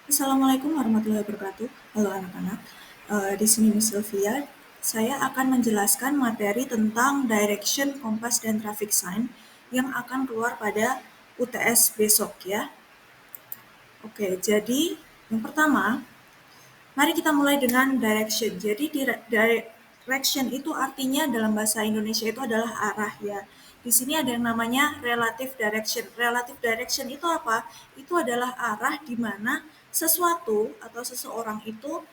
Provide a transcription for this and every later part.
Assalamualaikum warahmatullahi wabarakatuh. Halo anak-anak. Di sini Miss Sylvia. Saya akan menjelaskan materi tentang direction, kompas, dan traffic sign yang akan keluar pada UTS besok ya. Oke, jadi yang pertama, mari kita mulai dengan direction. Jadi direction itu artinya dalam bahasa Indonesia itu adalah arah ya. Di sini ada yang namanya relative direction. Relative direction itu apa? Itu adalah arah di mana sesuatu atau seseorang itu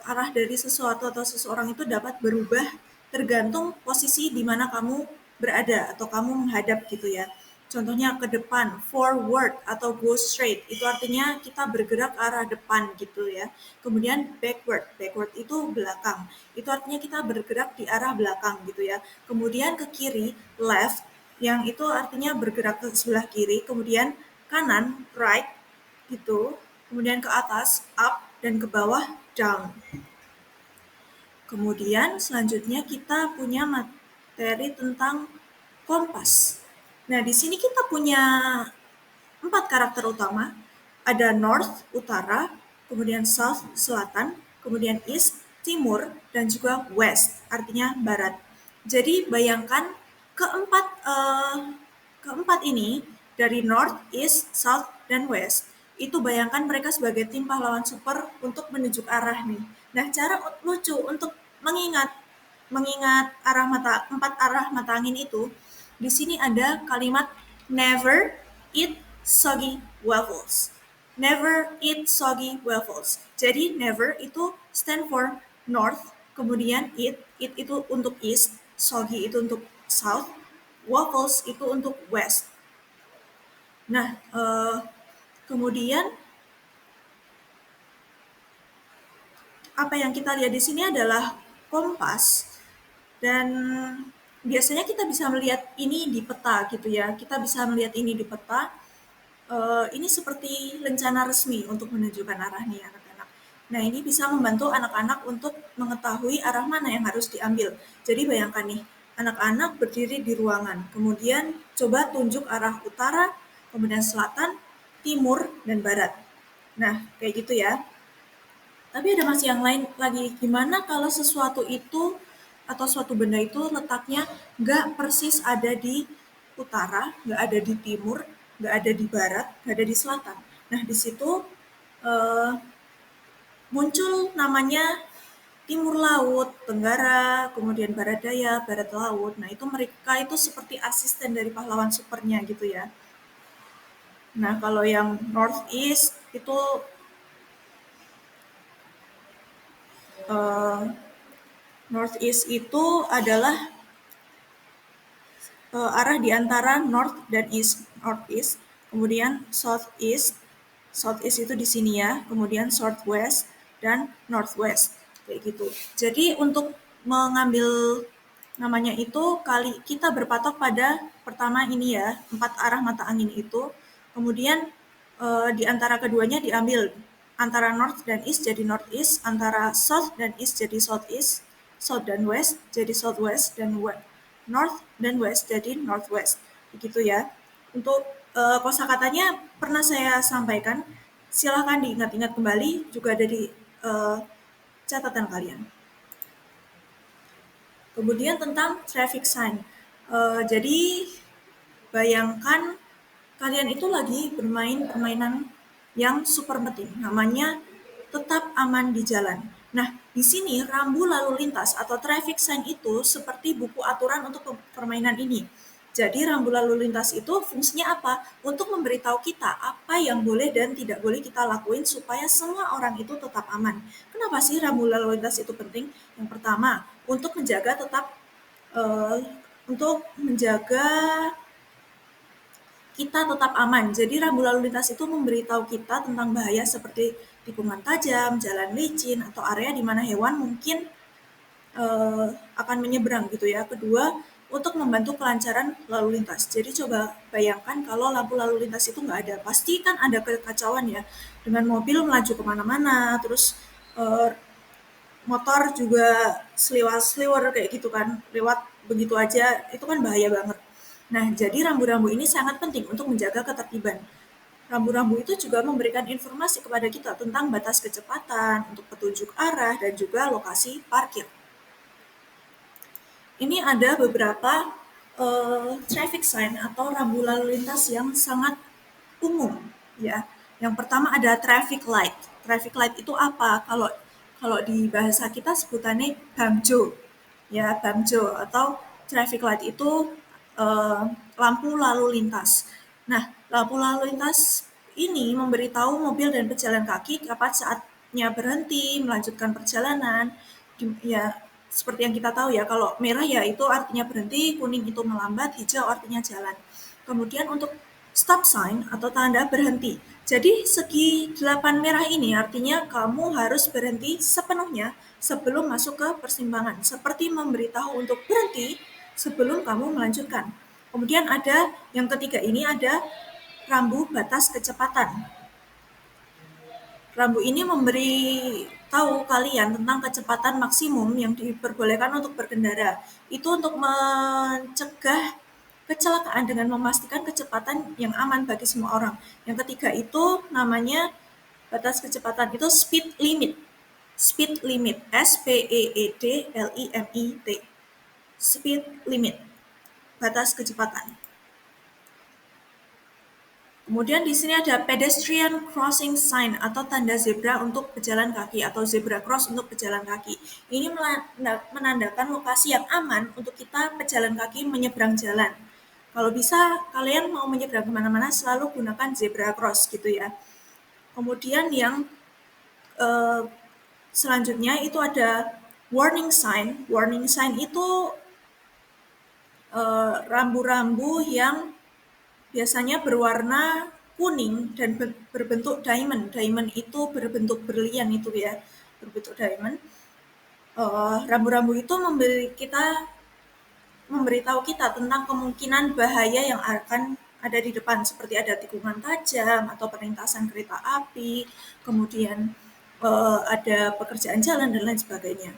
arah dari sesuatu atau seseorang itu dapat berubah tergantung posisi di mana kamu berada atau kamu menghadap gitu ya. Contohnya ke depan, forward atau go straight, itu artinya kita bergerak ke arah depan gitu ya. Kemudian backward, backward itu belakang, itu artinya kita bergerak di arah belakang gitu ya. Kemudian ke kiri, left, yang itu artinya bergerak ke sebelah kiri. Kemudian kanan, right, gitu. Kemudian ke atas, up, dan ke bawah, down. Kemudian selanjutnya kita punya materi tentang kompas. Nah, di sini kita punya 4 karakter utama. Ada north, utara, kemudian south, selatan, kemudian east, timur, dan juga west, artinya barat. Jadi bayangkan keempat keempat ini dari north, east, south, dan west. Itu bayangkan mereka sebagai tim pahlawan super untuk menuju arah nih. Nah, cara lucu untuk mengingat mengingat empat arah mata angin itu, di sini ada kalimat never eat soggy waffles. Never eat soggy waffles. Jadi never itu stand for north, kemudian eat itu untuk east, soggy itu untuk south, waffles itu untuk west. Nah, kemudian apa yang kita lihat di sini adalah kompas, dan biasanya kita bisa melihat ini di peta gitu ya. Kita bisa melihat ini di peta. Ini seperti lencana resmi untuk menunjukkan arah nih anak-anak. Nah, ini bisa membantu anak-anak untuk mengetahui arah mana yang harus diambil. Jadi bayangkan nih, anak-anak berdiri di ruangan, kemudian coba tunjuk arah utara, kemudian selatan, timur, dan barat. Nah, kayak gitu ya. Tapi ada masih yang lain lagi, gimana kalau sesuatu itu atau suatu benda itu letaknya nggak persis ada di utara, nggak ada di timur, nggak ada di barat, nggak ada di selatan. Nah, di situ eh, muncul namanya timur laut, tenggara, kemudian barat daya, barat laut. Nah, itu mereka itu seperti asisten dari pahlawan supernya gitu ya. Nah, kalau yang north east itu eh, north east itu adalah arah di antara north dan east, northeast, kemudian southeast, southeast itu di sini ya, kemudian southwest dan northwest, kayak gitu. Jadi untuk mengambil namanya itu kali kita berpatok pada pertama ini ya, 4 arah mata angin itu, kemudian di antara keduanya diambil antara north dan east jadi northeast, antara south dan east jadi southeast, south dan west jadi southwest, dan north dan west jadi northwest. Begitu ya. Untuk kosakatanya pernah saya sampaikan. Silahkan diingat-ingat kembali, juga ada di catatan kalian. Kemudian tentang traffic sign. Jadi bayangkan kalian itu lagi bermain permainan yang super penting, namanya tetap aman di jalan. Nah, di sini rambu lalu lintas atau traffic sign itu seperti buku aturan untuk permainan ini. Jadi rambu lalu lintas itu fungsinya apa? Untuk memberitahu kita apa yang boleh dan tidak boleh kita lakuin supaya semua orang itu tetap aman. Kenapa sih rambu lalu lintas itu penting? Yang pertama, untuk menjaga eh, untuk menjaga kita tetap aman. Jadi rambu lalu lintas itu memberitahu kita tentang bahaya seperti tikungan tajam, jalan licin, atau area di mana hewan mungkin akan menyeberang gitu ya. Kedua, untuk membantu kelancaran lalu lintas. Jadi coba bayangkan kalau lampu lalu lintas itu nggak ada, pasti kan ada kekacauan ya. Dengan mobil melaju kemana-mana, terus eh, motor juga seliwar-seliwar kayak gitu kan, lewat begitu aja, itu kan bahaya banget. Nah, jadi rambu-rambu ini sangat penting untuk menjaga ketertiban. Rambu-rambu itu juga memberikan informasi kepada kita tentang batas kecepatan, untuk petunjuk arah, dan juga lokasi parkir. Ini ada beberapa traffic sign atau rambu lalu lintas yang sangat umum, ya. Yang pertama ada traffic light. Traffic light itu apa? Kalau kalau di bahasa kita sebutannya bamjo, ya bamjo atau traffic light itu lampu lalu lintas. Nah, lampu lalu lintas ini memberitahu mobil dan pejalan kaki kapan saatnya berhenti, melanjutkan perjalanan. Ya, seperti yang kita tahu ya, kalau merah ya itu artinya berhenti, kuning itu melambat, hijau artinya jalan. Kemudian untuk stop sign atau tanda berhenti. Jadi segi 8 merah ini artinya kamu harus berhenti sepenuhnya sebelum masuk ke persimpangan. Seperti memberitahu untuk berhenti sebelum kamu melanjutkan. Kemudian ada yang ketiga ini ada rambu batas kecepatan. Rambu ini memberi tahu kalian tentang kecepatan maksimum yang diperbolehkan untuk berkendara. Itu untuk mencegah kecelakaan dengan memastikan kecepatan yang aman bagi semua orang. Yang ketiga itu namanya batas kecepatan itu speed limit. Speed limit, SPEED LIMIT. Speed limit, batas kecepatan. Kemudian di sini ada pedestrian crossing sign atau tanda zebra untuk pejalan kaki atau zebra cross untuk pejalan kaki. Ini menandakan lokasi yang aman untuk kita pejalan kaki menyeberang jalan. Kalau bisa kalian mau menyeberang kemana-mana selalu gunakan zebra cross gitu ya. Kemudian yang selanjutnya itu ada warning sign. Warning sign itu rambu-rambu yang biasanya berwarna kuning dan berbentuk diamond. Diamond itu berbentuk berlian itu ya, berbentuk diamond. Rambu-rambu itu memberitahu kita tentang kemungkinan bahaya yang akan ada di depan, seperti ada tikungan tajam atau perlintasan kereta api, kemudian ada pekerjaan jalan dan lain sebagainya.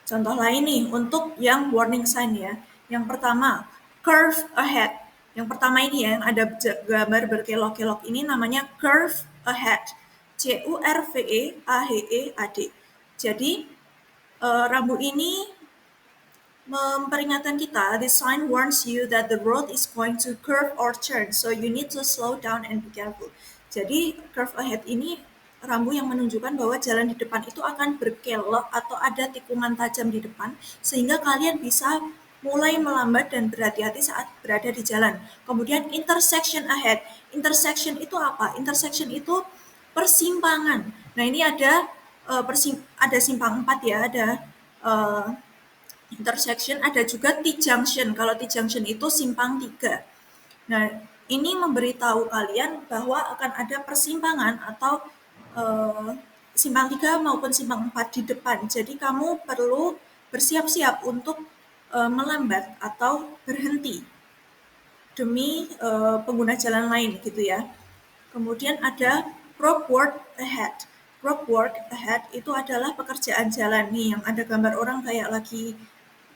Contoh lain nih, untuk yang warning sign ya. Yang pertama, curve ahead. Yang pertama ini ya, yang ada gambar berkelok-kelok ini namanya curve ahead. CURVEAHEAD. Jadi, rambu ini memperingatkan kita, the sign warns you that the road is going to curve or turn, so you need to slow down and be careful. Jadi curve ahead ini rambu yang menunjukkan bahwa jalan di depan itu akan berkelok atau ada tikungan tajam di depan, sehingga kalian bisa mulai melambat dan berhati-hati saat berada di jalan. Kemudian intersection ahead. Intersection itu apa? Intersection itu persimpangan. Nah ini ada ada simpang 4 ya, ada intersection, ada juga T-junction. Kalau T-junction itu simpang 3. Nah, ini memberitahu kalian bahwa akan ada persimpangan atau simpang 3 maupun simpang 4 di depan. Jadi kamu perlu bersiap-siap untuk melambat atau berhenti demi pengguna jalan lain gitu ya. Kemudian ada road work ahead. Road work ahead itu adalah pekerjaan jalan nih, yang ada gambar orang kayak lagi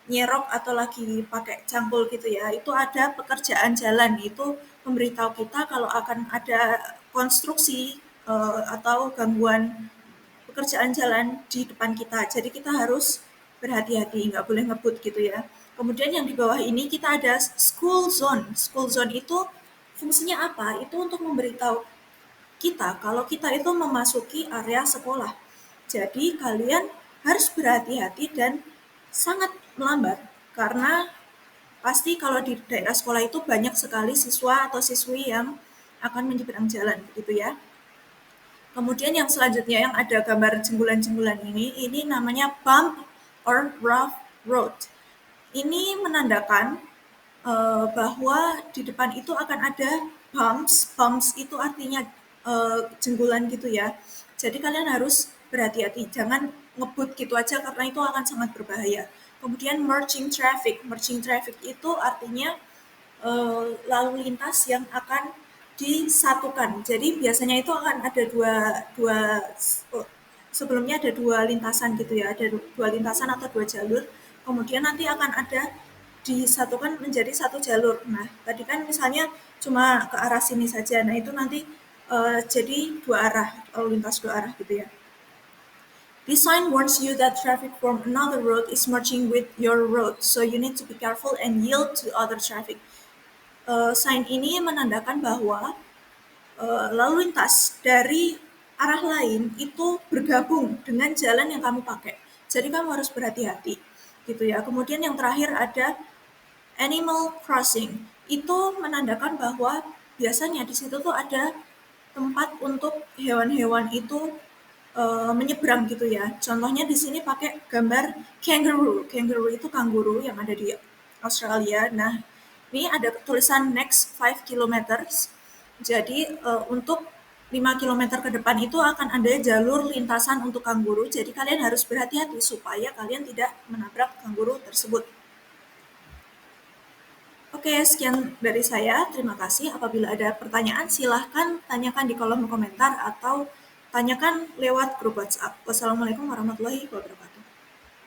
nyerok atau lagi pakai cangkul gitu ya. Itu ada pekerjaan jalan, itu memberitahu kita kalau akan ada konstruksi atau gangguan pekerjaan jalan di depan kita. Jadi kita harus berhati-hati, nggak boleh ngebut gitu ya. Kemudian yang di bawah ini kita ada school zone. School zone itu fungsinya apa? Itu untuk memberitahu kita kalau kita itu memasuki area sekolah. Jadi kalian harus berhati-hati dan sangat melambat, karena pasti kalau di daerah sekolah itu banyak sekali siswa atau siswi yang akan menyeberang jalan gitu ya. Kemudian yang selanjutnya yang ada gambar jembulan-jembulan ini namanya bump or rough road. Ini menandakan bahwa di depan itu akan ada bumps. Bumps itu artinya jenggulan gitu ya. Jadi kalian harus berhati-hati, jangan ngebut gitu aja karena itu akan sangat berbahaya. Kemudian merging traffic. Merging traffic itu artinya lalu lintas yang akan disatukan. Jadi biasanya itu akan ada dua sebelumnya ada dua lintasan gitu ya, ada dua lintasan atau dua jalur. Kemudian nanti akan ada disatukan menjadi satu jalur. Nah, tadi kan misalnya cuma ke arah sini saja. Nah, itu nanti jadi dua arah, lalu lintas dua arah gitu ya. This sign warns you that traffic from another road is merging with your road, so you need to be careful and yield to other traffic. Sign ini menandakan bahwa lalu lintas dari arah lain itu bergabung dengan jalan yang kamu pakai. Jadi kamu harus berhati-hati, gitu ya. Kemudian yang terakhir ada animal crossing. Itu menandakan bahwa biasanya di situ tuh ada tempat untuk hewan-hewan itu menyeberang gitu ya. Contohnya di sini pakai gambar kangaroo. Kangaroo itu kanguru yang ada di Australia. Nah, ini ada tulisan next 5 kilometers. Jadi untuk 5 kilometer ke depan itu akan ada jalur lintasan untuk kanguru. Jadi kalian harus berhati-hati supaya kalian tidak menabrak kanguru tersebut. Oke, sekian dari saya. Terima kasih. Apabila ada pertanyaan, silahkan tanyakan di kolom komentar atau tanyakan lewat grup WhatsApp. Wassalamualaikum warahmatullahi wabarakatuh.